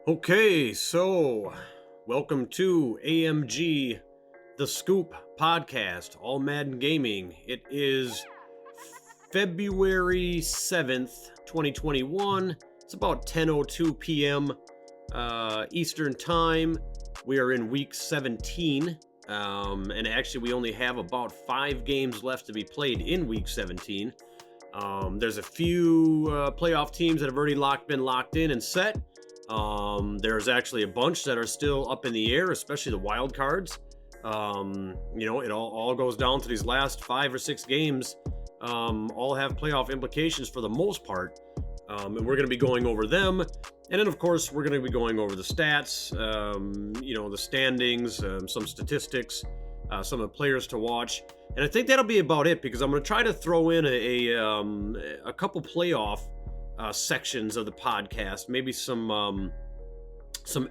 Okay, so welcome to AMG The Scoop podcast, all Madden gaming. It is February 7th, 2021. It's about 10:02 p.m. Eastern Time. We are in week 17, and actually we only have about 5 games left to be played in week 17. There's a few playoff teams that have already been locked in and set. There's actually a bunch that are still up in the air, especially the wild cards. It all goes down to these last 5 or 6 games. All have playoff implications for the most part. And we're going to be going over them. And then, of course, we're going to be going over the stats, the standings, some statistics, some of the players to watch. And I think that'll be about it, because I'm going to try to throw in a couple playoff sections of the podcast, maybe some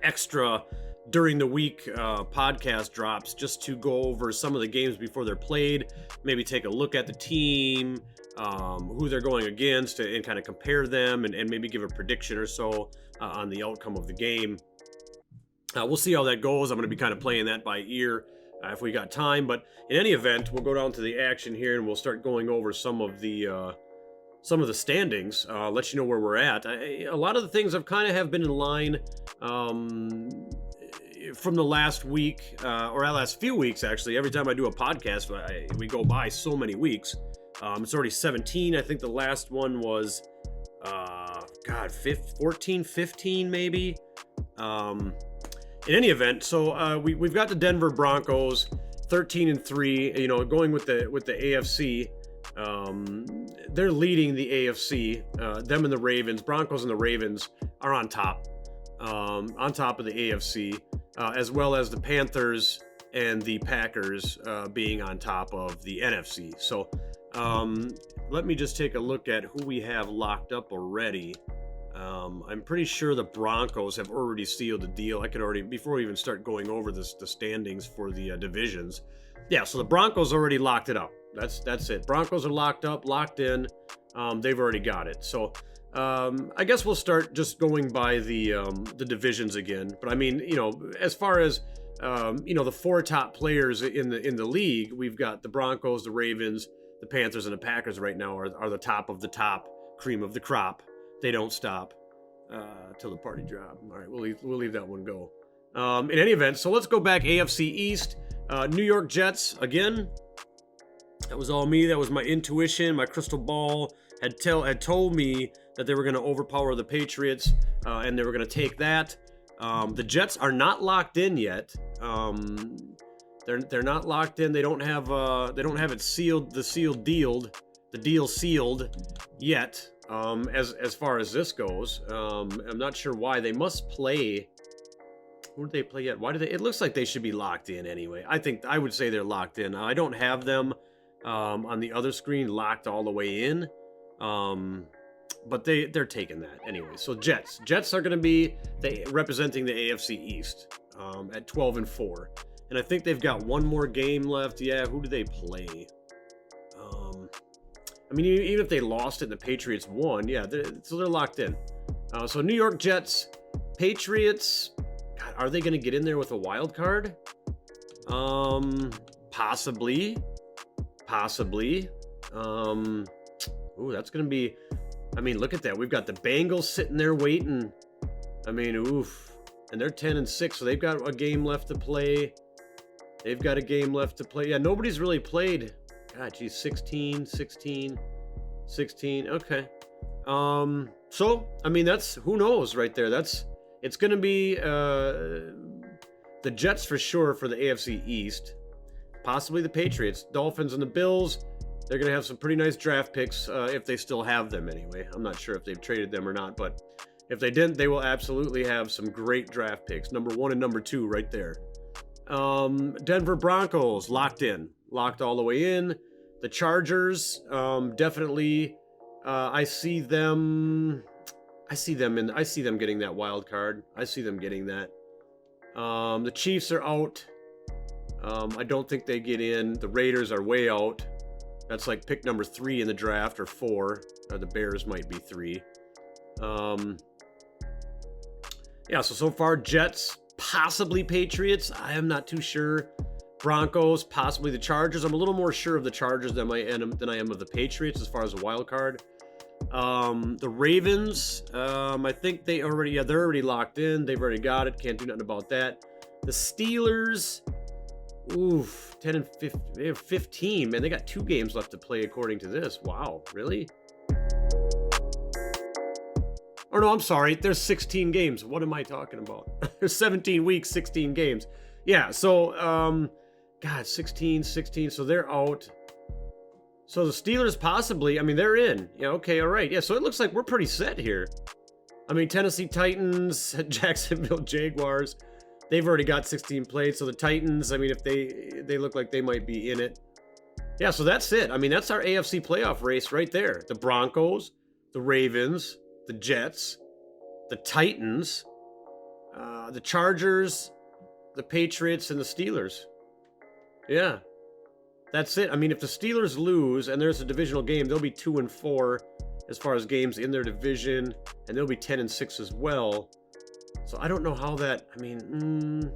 extra during the week podcast drops, just to go over some of the games before they're played, maybe take a look at the team, who they're going against, and kind of compare them, and maybe give a prediction or so on the outcome of the game. We'll see how that goes. I'm going to be kind of playing that by ear if we got time, but in any event, we'll go down to the action here and we'll start going over some of the standings, let you know where we're at. A lot of the things have been in line from the last week, or the last few weeks, actually. Every time I do a podcast, we go by so many weeks. It's already 17. I think the last one was, 14, 15 maybe. In any event, so we've got the Denver Broncos, 13-3, going with the AFC. They're leading the AFC. Them and the Ravens, Broncos and the Ravens are on top of the AFC, as well as the Panthers and the Packers being on top of the NFC. So let me just take a look at who we have locked up already. I'm pretty sure the Broncos have already sealed the deal. Before we even start going over the standings for the divisions. Yeah, so the Broncos already locked it up. That's it. Broncos are locked in. They've already got it. So I guess we'll start just going by the divisions again. But I mean, as far as the 4 top players in the league, we've got the Broncos, the Ravens, the Panthers, and the Packers right now are the top of the top, cream of the crop. They don't stop till the party drop. All right, we'll leave that one go. In any event, so let's go back AFC East. New York Jets again. That was all me. That was my intuition. My crystal ball had told me that they were going to overpower the Patriots, and they were going to take that. The Jets are not locked in yet. They're not locked in. They don't have it sealed. The deal sealed yet. As far as this goes, I'm not sure why. They must play. Who did they play yet? Why did they? It looks like they should be locked in anyway. I would say they're locked in. I don't have them on the other screen locked all the way in, but they're taking that anyway. So Jets are going to be representing the AFC East at 12-4, and I think they've got one more game left. Yeah, who do they play? I mean, even if they lost it and the Patriots won, yeah, they're locked in. So New York Jets, Patriots. God, are they going to get in there with a wild card? Possibly. Ooh, that's going to be. I mean, look at that. We've got the Bengals sitting there waiting. I mean, oof. And they're 10-6, so they've got a game left to play. Yeah, nobody's really played. God, geez, 16. Okay. So, I mean, that's, who knows right there. It's going to be the Jets for sure for the AFC East. Possibly the Patriots, Dolphins, and the Bills. They're going to have some pretty nice draft picks if they still have them anyway. I'm not sure if they've traded them or not, but if they didn't, they will absolutely have some great draft picks. Number 1 and number 2 right there. Denver Broncos locked all the way in. The Chargers, definitely. I see them getting that wild card. I see them getting that. The Chiefs are out. I don't think they get in. The Raiders are way out. That's like pick number 3 in the draft, or 4. Or the Bears might be 3. Yeah, so far, Jets, possibly Patriots. I am not too sure. Broncos, possibly the Chargers. I'm a little more sure of the Chargers than I am of the Patriots as far as a wild card. The Ravens, I think they're already locked in. They've already got it. Can't do nothing about that. The Steelers, oof, 10 and 15. They have 15. Man, they got 2 games left to play according to this. Wow, really? Or no, I'm sorry. There's 16 games. What am I talking about? There's 17 weeks, 16 games. Yeah, so, God, 16. So they're out. So the Steelers possibly, I mean, they're in. Yeah, okay, all right. Yeah, so it looks like we're pretty set here. I mean, Tennessee Titans, Jacksonville Jaguars, they've already got 16 played. So the Titans, I mean, if they look like they might be in it. Yeah, so that's it. I mean, that's our AFC playoff race right there. The Broncos, the Ravens, the Jets, the Titans, the Chargers, the Patriots, and the Steelers. Yeah. That's it. I mean, if the Steelers lose and there's a divisional game, they'll be 2-4 as far as games in their division, and they'll be 10-6 as well. So I don't know how that. I mean,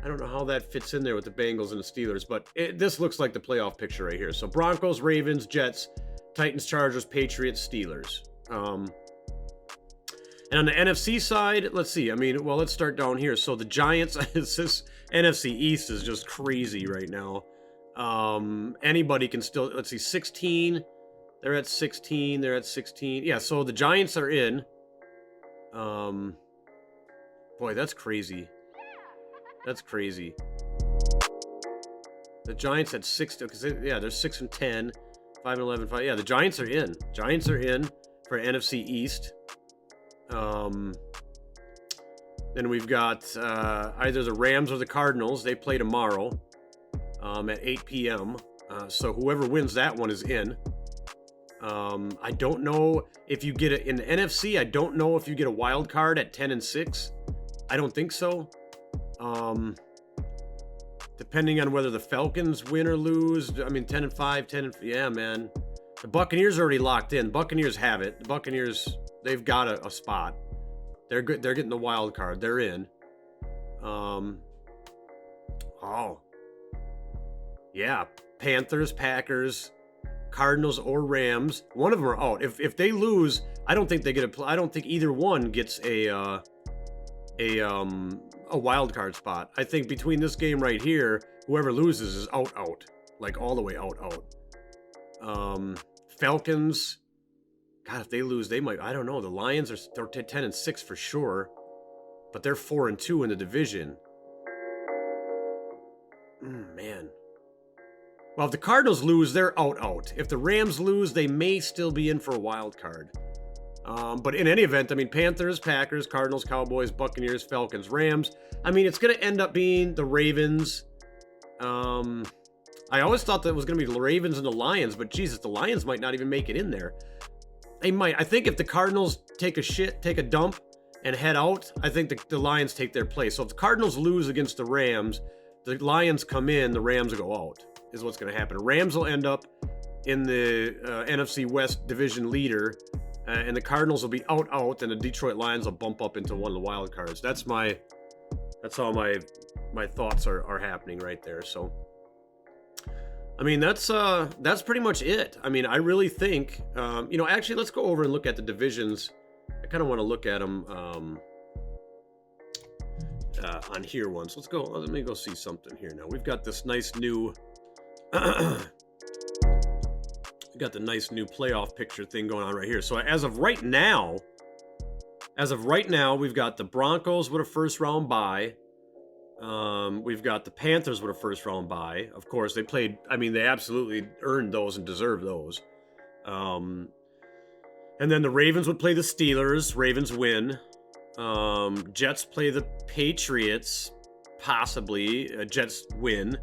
I don't know how that fits in there with the Bengals and the Steelers, but this looks like the playoff picture right here. So Broncos, Ravens, Jets, Titans, Chargers, Patriots, Steelers. And on the NFC side, let's see. I mean, well, let's start down here. So the Giants, this NFC East is just crazy right now. Anybody can still, let's see, 16. They're at 16. They're at 16. Yeah, so the Giants are in. Boy, that's crazy. That's crazy. The Giants at 6, because yeah, they're 6 and 10, 5 and 11, 5. Yeah, the Giants are in. Giants are in for NFC East. Then we've got either the Rams or the Cardinals. They play tomorrow at 8 p.m. So whoever wins that one is in. I don't know if you get it in the NFC. I don't know if you get a wild card at 10-6. I don't think so. Depending on whether the Falcons win or lose. I mean, 10-5, yeah, man. The Buccaneers are already locked in. Buccaneers have it. The Buccaneers, they've got a spot. They're good. They're getting the wild card. They're in. Yeah. Panthers, Packers, Cardinals, or Rams. One of them are out. If they lose, I don't think they get I don't think either one gets a wild card spot. I think between this game right here, whoever loses is out, like all the way out. Falcons, God, if they lose, they might. I don't know. The Lions they're 10-6 for sure, but they're 4-2 in the division. Man. Well, if the Cardinals lose, they're out. If the Rams lose, they may still be in for a wild card. But in any event, I mean, Panthers, Packers, Cardinals, Cowboys, Buccaneers, Falcons, Rams. I mean, it's going to end up being the Ravens. I always thought that it was going to be the Ravens and the Lions, but Jesus, the Lions might not even make it in there. They might. I think if the Cardinals take a dump, and head out, I think the Lions take their place. So if the Cardinals lose against the Rams, the Lions come in, the Rams will go out, is what's going to happen. Rams will end up in the NFC West division leader, and the Cardinals will be out, and the Detroit Lions will bump up into one of the wild cards. That's how my thoughts are happening right there. So, I mean, that's pretty much it. I mean, I really think, actually, let's go over and look at the divisions. I kind of want to look at them on here once. Let me go see something here now. We've got this nice new, we got the nice new playoff picture thing going on right here. So as of right now, we've got the Broncos with a first round bye. We've got the Panthers with a first round bye. Of course, they absolutely earned those and deserve those. And then the Ravens would play the Steelers. Ravens win. Jets play the Patriots. Possibly. Jets win.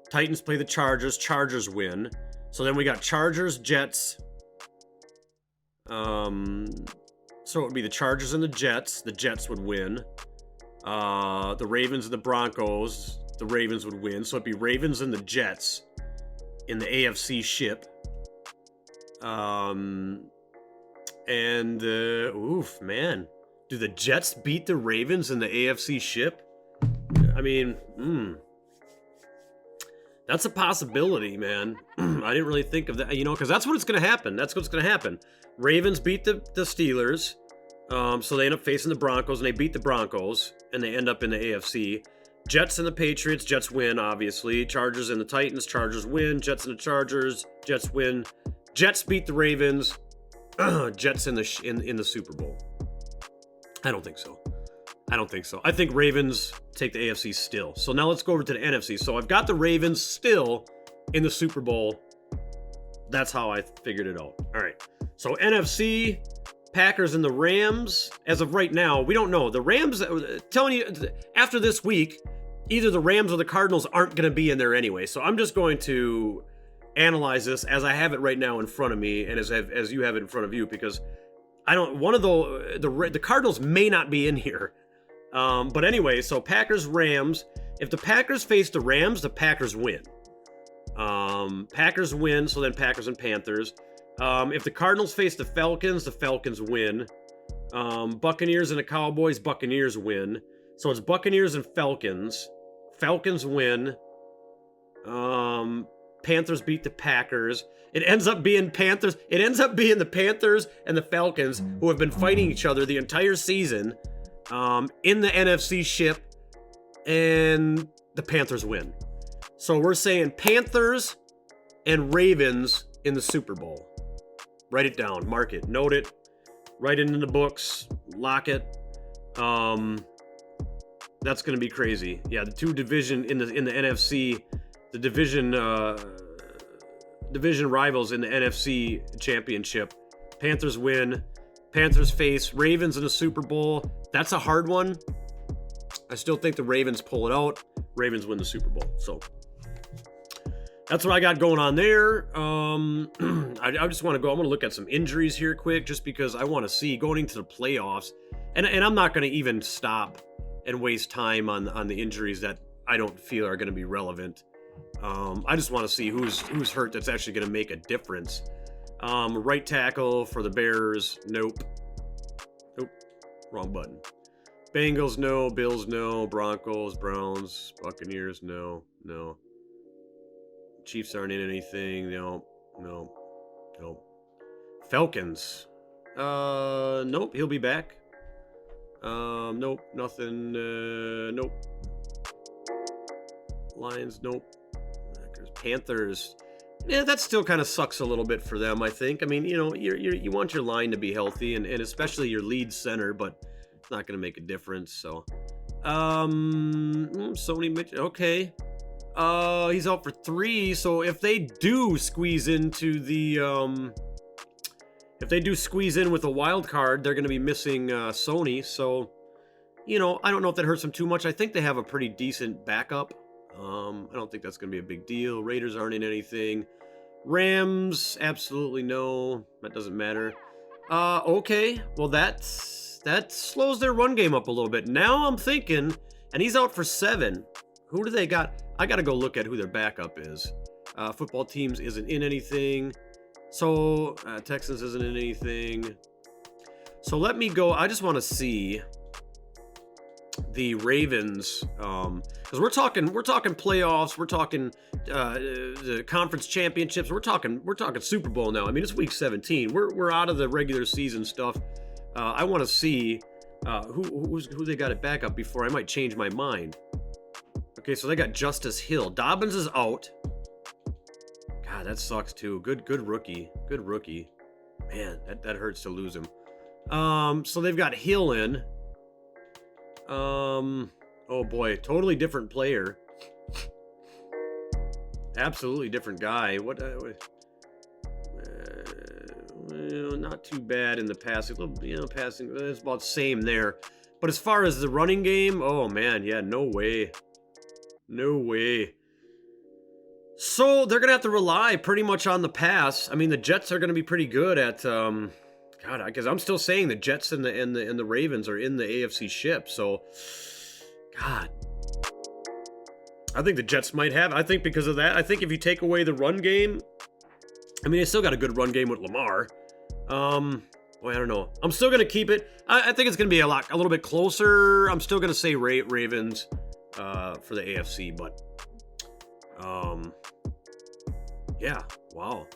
Titans play the Chargers. Chargers win. So then we got Chargers, Jets. So it would be the Chargers and the Jets. The Jets would win. The Ravens and the Broncos. The Ravens would win. So it'd be Ravens and the Jets in the AFC ship. And oof, man. Do the Jets beat the Ravens in the AFC ship? I mean, that's a possibility, man. I didn't really think of that, because that's what's going to happen. That's what's going to happen. Ravens beat the Steelers, so they end up facing the Broncos, and they beat the Broncos, and they end up in the AFC. Jets and the Patriots, Jets win, obviously. Chargers and the Titans, Chargers win. Jets and the Chargers, Jets win. Jets beat the Ravens, Jets in the Super Bowl. I don't think so. I think Ravens take the AFC still. So now let's go over to the NFC. So I've got the Ravens still in the Super Bowl. That's how I figured it out. All right. So NFC, Packers and the Rams. As of right now, we don't know. The Rams, telling you, after this week, either the Rams or the Cardinals aren't going to be in there anyway. So I'm just going to analyze this as I have it right now in front of me, and as you have it in front of you, because the Cardinals may not be in here. But anyway, so Packers, Rams. If the Packers face the Rams, the Packers win. Packers win, so then Packers and Panthers. If the Cardinals face the Falcons win. Buccaneers and the Cowboys, Buccaneers win. So it's Buccaneers and Falcons. Falcons win. Panthers beat the Packers. It ends up being Panthers. It ends up being the Panthers and the Falcons, who have been fighting each other the entire season, in the NFC ship, and the Panthers win. So we're saying Panthers and Ravens in the Super Bowl. Write it down, mark it, note it, write it in the books, lock it. That's going to be crazy. Yeah, the two division in the NFC, the division rivals in the NFC championship. Panthers win. Panthers face Ravens in the Super Bowl. That's a hard one. I still think the Ravens pull it out. Ravens win the Super Bowl. So that's what I got going on there. I just want to go. I'm going to look at some injuries here quick, just because I want to see going into the playoffs. And I'm not going to even stop and waste time on the injuries that I don't feel are going to be relevant. I just want to see who's hurt that's actually going to make a difference. Right tackle for the Bears, nope. Wrong button. Bengals, no. Bills, no. Broncos, Browns, Buccaneers, no. Chiefs aren't in anything, no. Falcons, nope, he'll be back. Nope, nothing, nope. Lions, nope. Panthers, yeah, that still kind of sucks a little bit for them, I think. I mean, you want your line to be healthy, and especially your lead center, but it's not going to make a difference. So, Sony Mitchell, okay. He's out for 3. So if they do squeeze into with a wild card, they're going to be missing Sony. So, I don't know if that hurts them too much. I think they have a pretty decent backup. I don't think that's going to be a big deal. Raiders aren't in anything. Rams, absolutely no. That doesn't matter. Okay. Well, that slows their run game up a little bit. Now I'm thinking, and he's out for 7. Who do they got? I got to go look at who their backup is. Football teams isn't in anything. So, Texans isn't in anything. So let me go. I just want to see the Ravens, because we're talking playoffs, we're talking the conference championships, we're talking Super Bowl now. I mean, it's week 17. We're out of the regular season stuff. I want to see who they got at backup before I might change my mind. Okay, so they got Justice Hill. Dobbins is out. God, that sucks too. Good rookie. Man, that hurts to lose him. So they've got Hill in. Oh boy, totally different player. Absolutely different guy. Not too bad in the passing. Passing, it's about the same there. But as far as the running game, oh man, yeah, no way. So they're gonna have to rely pretty much on the pass. I mean, the Jets are gonna be pretty good at God, because I'm still saying the Jets and the Ravens are in the AFC ship. So, God, I think the Jets might have. I think because of that. I think if you take away the run game, I mean, they still got a good run game with Lamar. Boy, I don't know. I'm still going to keep it. I think it's going to be a little bit closer. I'm still going to say Ravens for the AFC, but yeah, wow.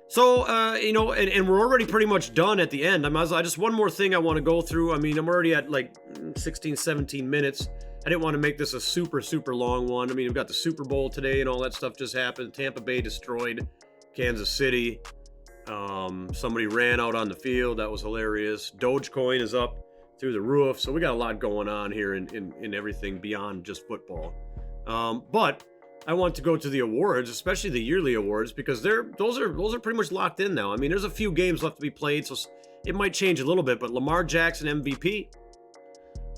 So, you know, and we're already pretty much done at the end. I just one more thing I want to go through. I mean, I'm already at like 16, 17 minutes. I didn't want to make this a super, super long one. I mean, we've got the Super Bowl today and all that stuff just happened. Tampa Bay destroyed Kansas City. Somebody ran out on the field. That was hilarious. Dogecoin is up through the roof. So we got a lot going on here in everything beyond just football. But I want to go to the awards, especially the yearly awards, because those are pretty much locked in now. I mean, there's a few games left to be played, so it might change a little bit, but Lamar Jackson MVP.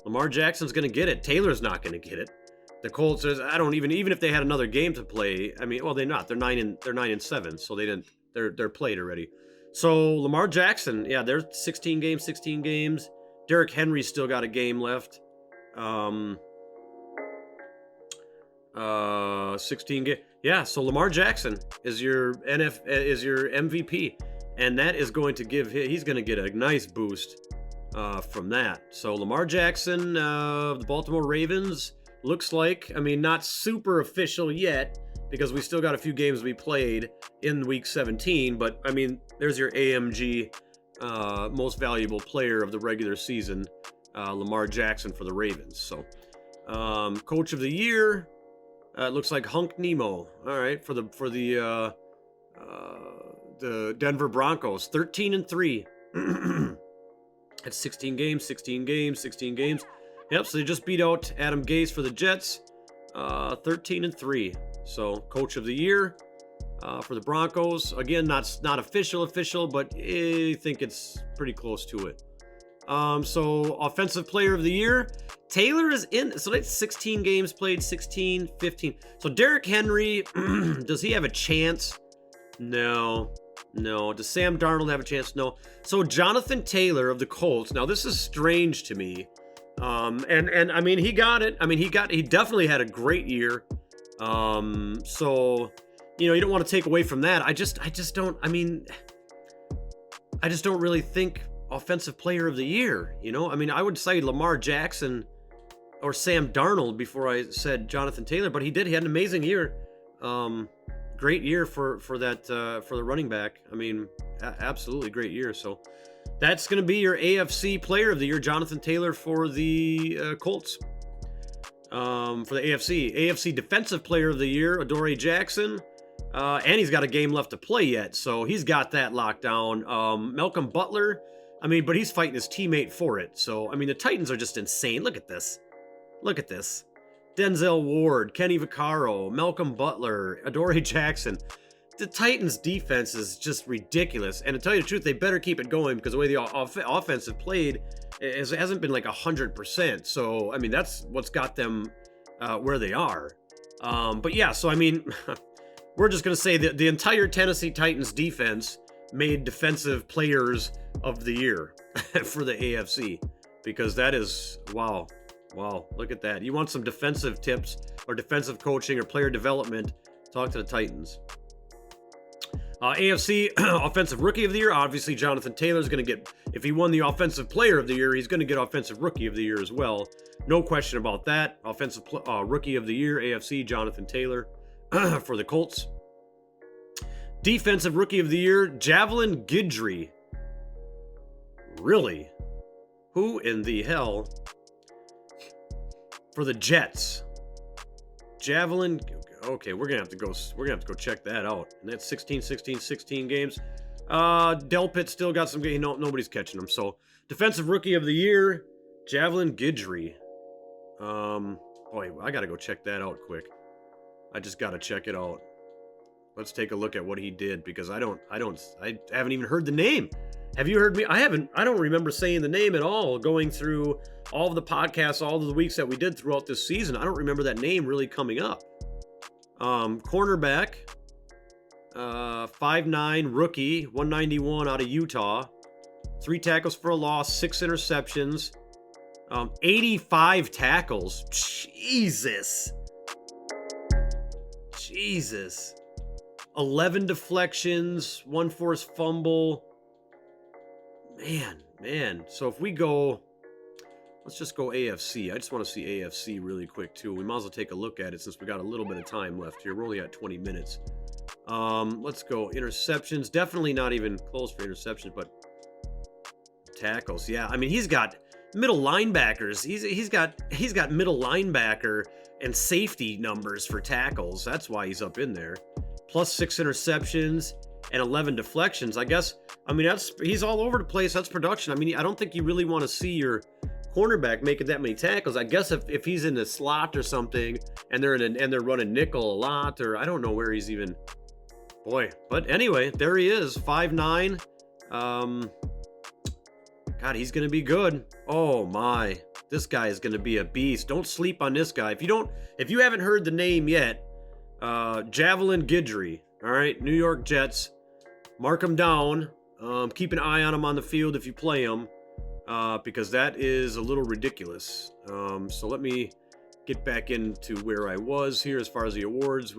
Lamar Jackson's going to get it. Taylor's not going to get it. The Colts, I don't even if they had another game to play. I mean, well, they're not. They're 9-7, so they're played already. So Lamar Jackson, yeah, they're 16 games. Derrick Henry's still got a game left. 16 game. Yeah, so Lamar Jackson is your MVP, and that is going to he's going to get a nice boost from that. So Lamar Jackson, the Baltimore Ravens, looks like, I mean, not super official yet because we still got a few games to be played in week 17, but I mean, there's your AMG most valuable player of the regular season, Lamar Jackson for the Ravens. So coach of the year, it looks like Hunk Nemo. All right, for the Denver Broncos, 13-3. That's 16 games. Yep, so they just beat out Adam Gase for the Jets, 13-3. So coach of the year for the Broncos. Again, not official, but I think it's pretty close to it. So offensive player of the year, Taylor is in. So that's 16 games played, 16, 15. So Derrick Henry, does he have a chance? No. Does Sam Darnold have a chance? No. So Jonathan Taylor of the Colts. Now this is strange to me. And I mean, he got it. I mean, he definitely had a great year. So, you know, you don't want to take away from that. I just don't really think offensive player of the year, you know? I mean, I would say Lamar Jackson or Sam Darnold before I said Jonathan Taylor, but he had an amazing year. Great year for the running back. I mean, absolutely great year. So that's going to be your AFC player of the year, Jonathan Taylor for the Colts. For the AFC defensive player of the year, Adoree Jackson. And he's got a game left to play yet, so he's got that locked down. Malcolm Butler, I mean, but he's fighting his teammate for it. So, I mean, the Titans are just insane. Look at this. Denzel Ward, Kenny Vaccaro, Malcolm Butler, Adoree Jackson. The Titans' defense is just ridiculous. And to tell you the truth, they better keep it going because the way the offense has played hasn't been like 100%. So, I mean, that's what's got them where they are. But yeah, so I mean, we're just going to say that the entire Tennessee Titans defense made defensive players of the year for the AFC because that is, wow, look at that. You want some defensive tips or defensive coaching or player development, talk to the Titans. AFC Offensive Rookie of the Year, obviously Jonathan Taylor's going to get, if he won the Offensive Player of the Year, he's going to get Offensive Rookie of the Year as well. No question about that. Offensive Rookie of the Year, AFC, Jonathan Taylor for the Colts. Defensive Rookie of the Year, Javelin Guidry. Really? Who in the hell? For the Jets. Javelin. Okay, we're gonna have to go check that out. And that's 16 games. Delpit still got some games. No, nobody's catching him. So defensive rookie of the year, Javelin Guidry. Boy, I gotta go check that out quick. I just gotta check it out. Let's take a look at what he did because I haven't even heard the name. Have you heard me? I haven't. I don't remember saying the name at all. Going through all of the podcasts, all of the weeks that we did throughout this season, I don't remember that name really coming up. Cornerback, 5'9", rookie, 191 out of Utah, 3 tackles for a loss, 6 interceptions, 85 tackles. Jesus. 11 deflections, 1 forced fumble. Man. So if we go, let's just go AFC. I just want to see AFC really quick too. We might as well take a look at it since we got a little bit of time left here. We're only at 20 minutes. Let's go interceptions. Definitely not even close for interceptions, but tackles. Yeah, I mean he's got middle linebackers. He's got middle linebacker and safety numbers for tackles. That's why he's up in there. Plus 6 interceptions and 11 deflections. I guess. I mean he's all over the place. That's production. I mean I don't think you really want to see your cornerback making that many tackles. I guess if he's in the slot or something and they're running nickel a lot, or I don't know where he's even. Boy, but anyway, there he is, 5'9". God, he's gonna be good. Oh my, this guy is gonna be a beast. Don't sleep on this guy. If you haven't heard the name yet, Javelin Guidry. All right, New York Jets. Mark him down. Keep an eye on him on the field if you play him, because that is a little ridiculous. So let me get back into where I was here as far as the awards.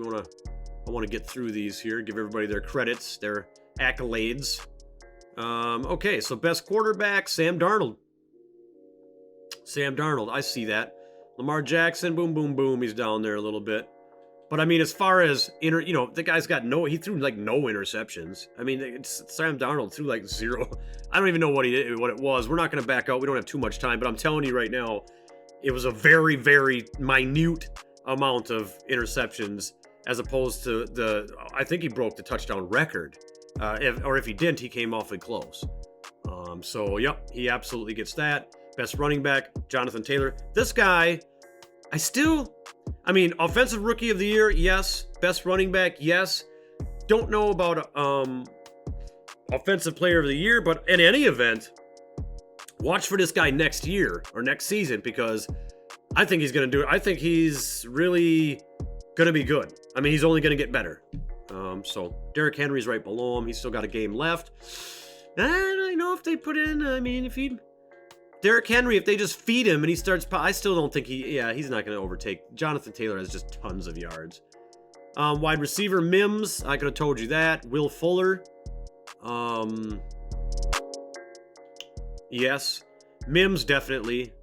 I want to get through these here, give everybody their credits, their accolades. Okay, so best quarterback, Sam Darnold. I see that. Lamar Jackson, boom, he's down there a little bit. But I mean, as far as the guy's got he threw like no interceptions. I mean, Sam Darnold threw like 0. I don't even know what it was. We're not going to back out. We don't have too much time, but I'm telling you right now, it was a very, very minute amount of interceptions as opposed to I think he broke the touchdown record. If he didn't, he came awfully close. So, yep, he absolutely gets that. Best running back, Jonathan Taylor. This guy, offensive rookie of the year, yes. Best running back, yes. Don't know about offensive player of the year, but in any event, watch for this guy next year or next season because I think he's going to do it. I think he's really going to be good. I mean, he's only going to get better. So Derrick Henry's right below him. He's still got a game left. I don't know if they put in, Derrick Henry, if they just feed him and he starts, I still don't think he's not going to overtake. Jonathan Taylor has just tons of yards. Wide receiver, Mims, I could have told you that. Will Fuller. Yes. Mims, definitely.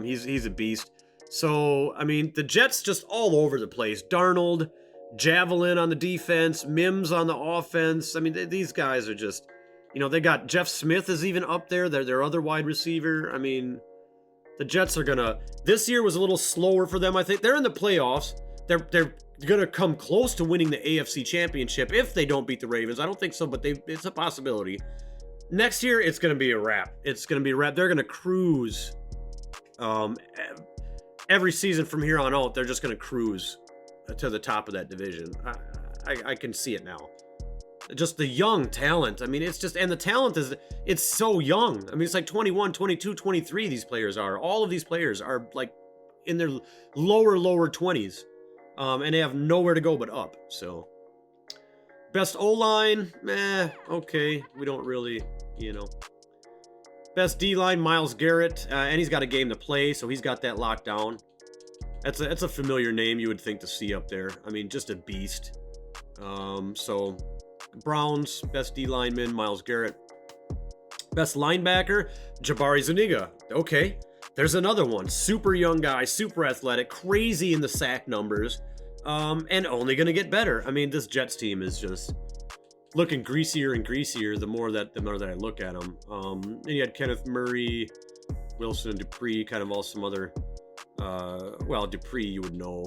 He's a beast. So, I mean, the Jets just all over the place. Darnold, Javelin on the defense, Mims on the offense. I mean, these guys are just, they got Jeff Smith is even up there. They're their other wide receiver. I mean, the Jets are gonna. This year was a little slower for them. I think they're in the playoffs. They're gonna come close to winning the AFC Championship if they don't beat the Ravens. I don't think so, but it's a possibility. Next year, it's gonna be a wrap. They're gonna cruise. Every season from here on out, they're just gonna cruise to the top of that division. I can see it now. Just the young talent. I mean, it's just, and the talent it's so young. I mean, it's like 21, 22, 23 these players are. All of these players are like in their lower 20s. And they have nowhere to go but up. So, best O-line, okay. We don't really, Best D-line, Myles Garrett. And he's got a game to play, so he's got that locked down. That's a familiar name you would think to see up there. I mean, just a beast. So, Browns, best D-lineman, Myles Garrett. Best linebacker, Jabari Zuniga. Okay, there's another one. Super young guy, super athletic, crazy in the sack numbers, and only going to get better. I mean, this Jets team is just looking greasier and greasier the more that I look at them. And you had Kenneth Murray, Wilson, and Dupree, kind of all some other. Dupree you would know.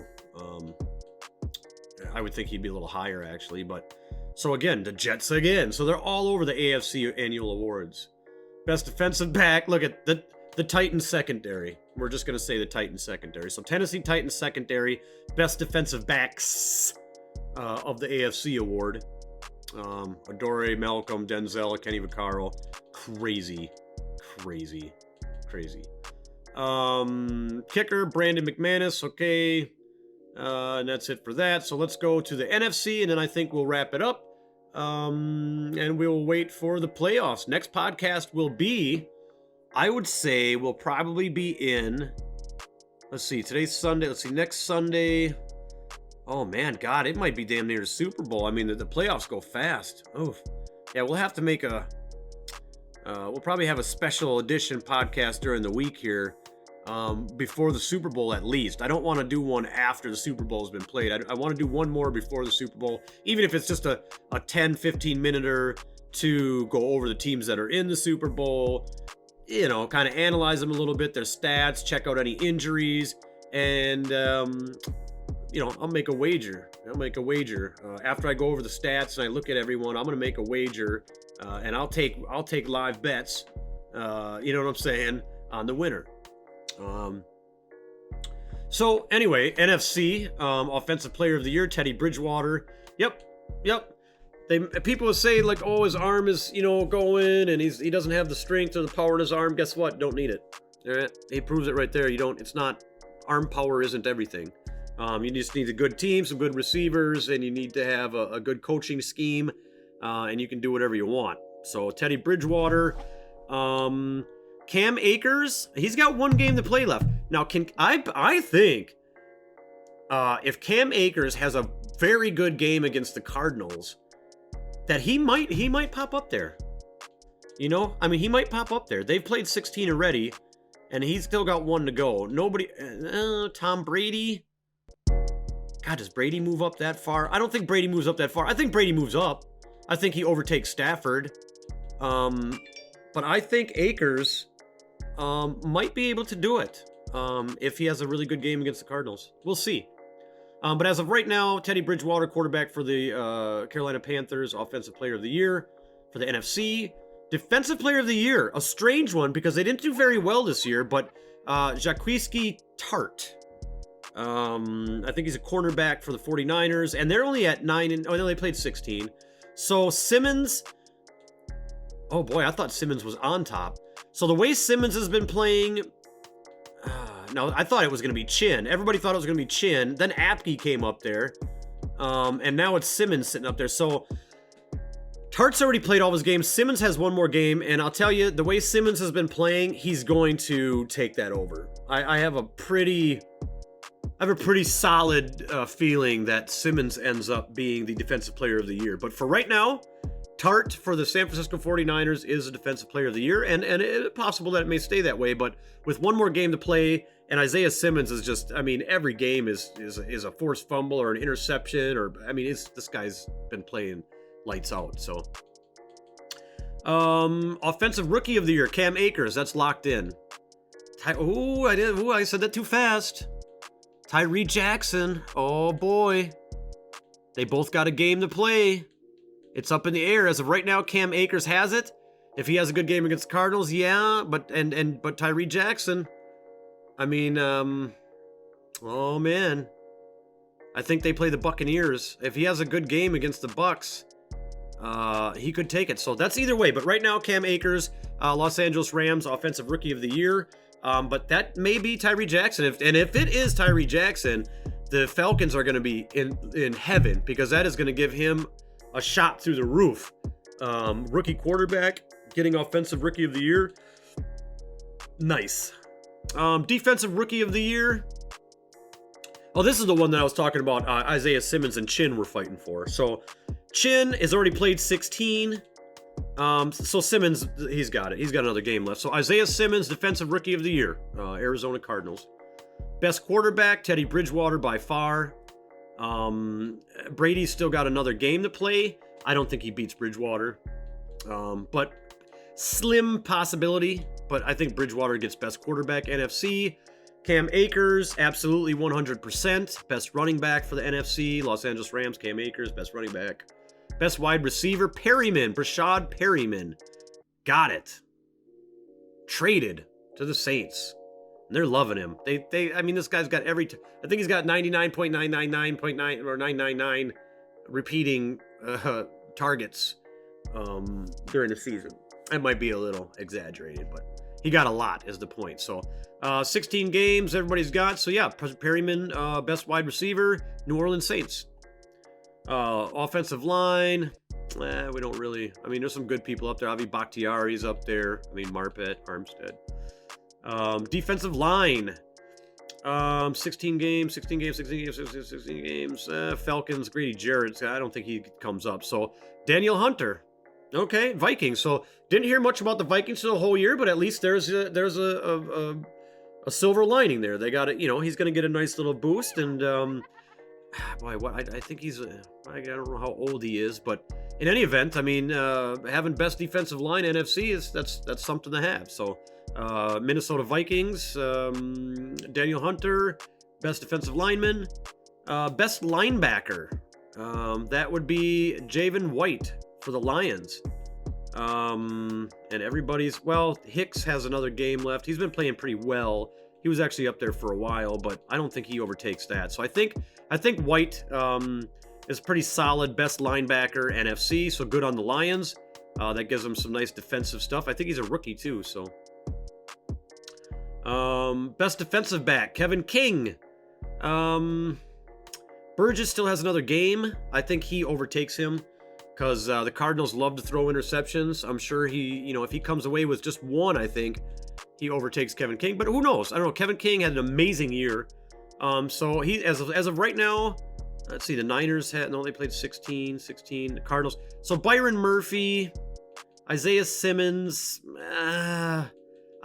I would think he'd be a little higher actually, but so again, the Jets again. So they're all over the AFC annual awards. Best defensive back. Look at the Titans secondary. We're just going to say the Titans secondary. So Tennessee Titans secondary, best defensive backs of the AFC award. Adore, Malcolm, Denzel, Kenny Vaccaro. Crazy. Kicker, Brandon McManus. Okay. And that's it for that. So let's go to the NFC, and then I think we'll wrap it up. And we'll wait for the playoffs. Next podcast will be, I would say, we'll probably be in, let's see, today's Sunday. Let's see, next Sunday. Oh, man, God, it might be damn near the Super Bowl. I mean, the playoffs go fast. Oh, yeah, we'll have to make a We'll probably have a special edition podcast during the week here, before the Super Bowl at least. I don't want to do one after the Super Bowl has been played. I want to do one more before the Super Bowl, even if it's just a 10, 15-minute to go over the teams that are in the Super Bowl, you know, kind of analyze them a little bit, their stats, check out any injuries, and, you know, I'll make a wager. After I go over the stats and I look at everyone, I'm going to make a wager, and I'll take live bets, you know what I'm saying, on the winner. So anyway, NFC, Offensive Player of the Year, Teddy Bridgewater. Yep. People would say, like, oh, his arm is, you know, going, and he doesn't have the strength or the power in his arm. Guess what? Don't need it. All right? He proves it right there. It's not, arm power isn't everything. You just need a good team, some good receivers, and you need to have a good coaching scheme, and you can do whatever you want. So Teddy Bridgewater, Cam Akers, he's got one game to play left. Now, I think if Cam Akers has a very good game against the Cardinals, that he might pop up there. You know, I mean, he might pop up there. They've played 16 already, and he's still got one to go. Tom Brady. God, does Brady move up that far? I don't think Brady moves up that far. I think Brady moves up. I think he overtakes Stafford. But I think Akers might be able to do it if he has a really good game against the Cardinals. We'll see. But as of right now, Teddy Bridgewater, quarterback for the Carolina Panthers, Offensive Player of the Year for the NFC. Defensive Player of the Year, a strange one because they didn't do very well this year, but Jaquiski Tart. I think he's a cornerback for the 49ers, and they're only at 9, no, they played 16. So Simmons, oh boy, I thought Simmons was on top. So the way Simmons has been playing, no, I thought it was going to be Chin. Everybody thought it was going to be Chin. Then Apke came up there, and now it's Simmons sitting up there. So Tart's already played all of his games. Simmons has one more game, and I'll tell you, the way Simmons has been playing, he's going to take that over. I have a pretty solid feeling that Simmons ends up being the Defensive Player of the Year. But for right now, Tart for the San Francisco 49ers is a Defensive Player of the Year, and it's possible that it may stay that way, but with one more game to play, and Isaiah Simmons is just, I mean, every game is a forced fumble or an interception, or, I mean, this guy's been playing lights out, so. Offensive Rookie of the Year, Cam Akers, that's locked in. I said that too fast. Tyree Jackson, oh boy. They both got a game to play. It's up in the air. As of right now, Cam Akers has it. If he has a good game against the Cardinals, yeah, but Tyree Jackson, I mean, oh man. I think they play the Buccaneers. If he has a good game against the Bucs, he could take it. So that's either way. But right now, Cam Akers, Los Angeles Rams Offensive Rookie of the Year. But that may be Tyree Jackson. If it is Tyree Jackson, the Falcons are going to be in heaven, because that is going to give him a shot through the roof. Rookie quarterback getting Offensive Rookie of the Year. Nice. Defensive Rookie of the Year. Oh, this is the one that I was talking about. Isaiah Simmons and Chin were fighting for. So Chin has already played 16. So Simmons, he's got it. He's got another game left. So Isaiah Simmons, Defensive Rookie of the Year, Arizona Cardinals. Best quarterback, Teddy Bridgewater by far. Brady's still got another game to play. I don't think he beats Bridgewater. But slim possibility. But I think Bridgewater gets best quarterback, NFC. Cam Akers, absolutely 100%. Best running back for the NFC. Los Angeles Rams, Cam Akers, best running back. Best wide receiver, Brashad Perryman. Got it. Traded to the Saints. And they're loving him. I mean, this guy's got I think he's got 99.999.9 or 999 repeating targets during the season. That might be a little exaggerated, but he got a lot is the point. So 16 games everybody's got. So yeah, Perryman, best wide receiver, New Orleans Saints. Offensive line, we don't really, I mean, there's some good people up there. Avi Bakhtiari's up there. I mean, Marpet, Armstead. Defensive line, 16 games. Falcons, Grady Jarrett, I don't think he comes up. So Daniel Hunter, Okay, Vikings. So didn't hear much about the Vikings the whole year, but at least there's a silver lining there. They got it. He's going to get a nice little boost, and boy, what I think I don't know how old he is, but in any event, I mean, having best defensive line NFC that's something to have. So Minnesota Vikings, Daniel Hunter, best defensive lineman, best linebacker. That would be Javen White for the Lions. And Hicks has another game left. He's been playing pretty well. He was actually up there for a while, but I don't think he overtakes that. So I think White is pretty solid, best linebacker NFC, so good on the Lions. That gives him some nice defensive stuff. I think he's a rookie too, so. Best defensive back, Kevin King. Burgess still has another game. I think he overtakes him because the Cardinals love to throw interceptions. I'm sure if he comes away with just one, I think he overtakes Kevin King. But who knows? I don't know. Kevin King had an amazing year. So he, as of right now, let's see, the Niners they played 16, the Cardinals. So Byron Murphy, Isaiah Simmons, I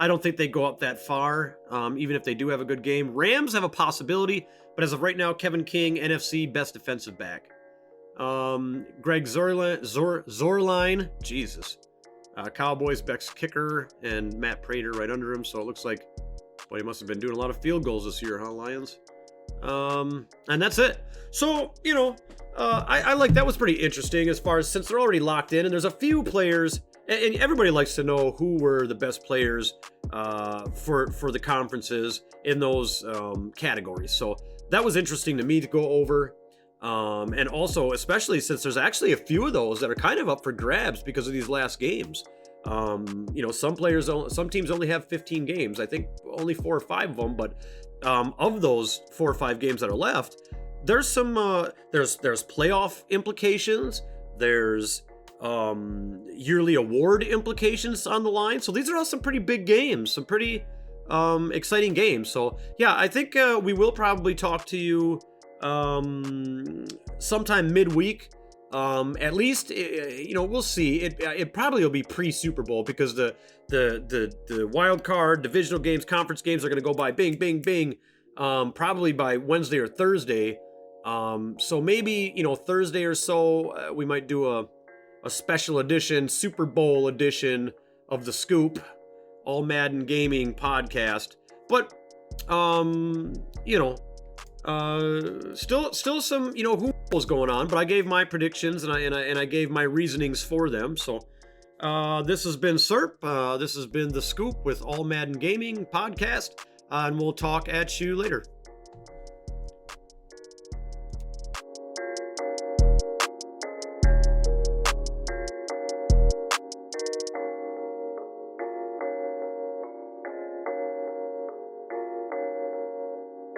don't think they go up that far, even if they do have a good game. Rams have a possibility, but as of right now, Kevin King, NFC, best defensive back. Greg Zorline, Jesus. Cowboys, best kicker, and Matt Prater right under him, so it looks like, boy, he must have been doing a lot of field goals this year, huh, Lions? And that's it. So, I like that was pretty interesting as far as since they're already locked in, and there's a few players, and everybody likes to know who were the best players for the conferences in those categories. So that was interesting to me to go over. And also, especially since there's actually a few of those that are kind of up for grabs because of these last games. Some teams only have 15 games. I think only 4 or 5 of them, but of those 4 or 5 games that are left, there's some there's playoff implications. There's yearly award implications on the line. So these are all some pretty big games, some pretty exciting games. So yeah, I think we will probably talk to you sometime midweek. At least we'll see. It probably will be pre-Super Bowl because the wild card, divisional games, conference games are going to go by bing, bing, bing. Probably by Wednesday or Thursday. So maybe Thursday or so we might do a special edition, Super Bowl edition of the Scoop, All Madden Gaming podcast. But still some who knows going on. But I gave my predictions and I gave my reasonings for them. So this has been Serp. This has been the Scoop with All Madden Gaming podcast, and we'll talk at you later.